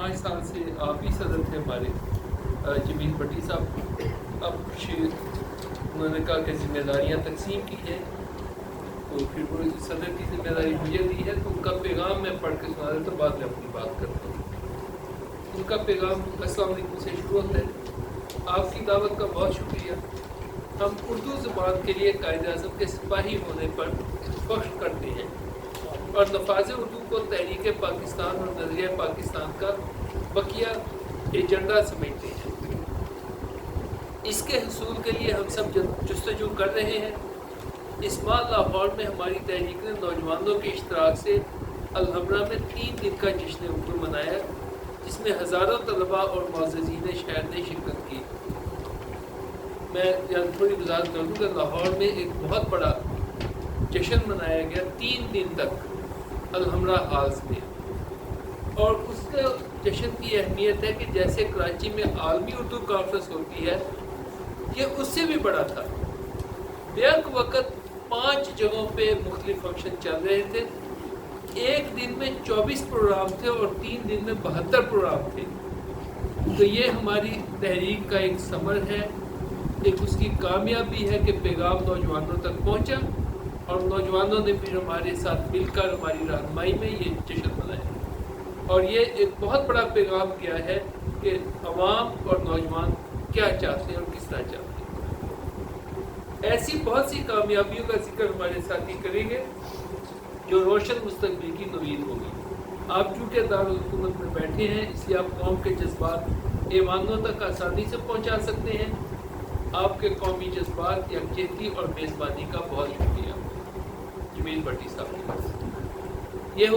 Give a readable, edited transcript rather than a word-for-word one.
5 साल से आप ही सदर थे हमारे जमील भट्टी साहब। अब उन्होंने कहा कि जिम्मेदारियाँ तकसीम की हैं, तो फिर वो सदर की जिम्मेदारी मुझे दी है, तो उनका पैगाम मैं पढ़ के सुना देता हूँ, बाद में अपनी बात करता हूँ। उनका पैगाम अस्सलाम वालेकुम से शुरू होता है। आपकी दावत का बहुत शुक्रिया। हम उर्दू ज़ुबान के लिए कायद-ए-आज़म के सिपाही होने पर फख्र करते हैं और नफाज़ उर्दू को तहरीक पाकिस्तान और नज़रिया पाकिस्तान का बकिया एजेंडा समझते हैं। इसके हसूल के लिए हम सब जस्तजू कर रहे हैं। इस माह लाहौर में हमारी तहरीक ने नौजवानों के इश्तराक से अलहमरा में 3 दिन का जश्न उर्दू मनाया, जिसमें हज़ारों तलबा और मुअज़्ज़िज़ीन शहर ने शिरकत की। मैं थोड़ी वज़ाहत कर दूँ कि लाहौर में एक बहुत बड़ा जश्न मनाया गया 3 दिन तक अलहमरा हाल्स में, और उसके जश्न की अहमियत है कि जैसे कराची में आलमी उर्दू कॉन्फ्रेंस होती है, ये उससे भी बड़ा था। बेक वक़्त 5 जगहों पे मुख्तलिफ फंक्शन चल रहे थे। एक दिन में 24 प्रोग्राम थे और 3 दिन में 72 प्रोग्राम थे। तो ये हमारी तहरीक का एक समर है, एक उसकी कामयाबी है कि पैगाम नौजवानों तक पहुंचा और नौजवानों ने फिर हमारे साथ मिलकर हमारी रहनुमाई में ये जश्न मनाया। और ये एक बहुत बड़ा पैगाम किया है कि अवाम और नौजवान क्या चाहते हैं और किस तरह चाहते हैं। ऐसी बहुत सी कामयाबियों का जिक्र हमारे साथी करेंगे जो रोशन मुस्तकबिल की नवीद होगी। आप चूँकि दारुल हुकूमत में बैठे हैं, इसलिए आप कौम के जज्बात ऐवानों तक आसानी से पहुँचा सकते हैं। आपके कौमी जज्बात, यकजहती और मेज़बानी का बहुत शुक्रिया। जमील भट्टी साहब, ये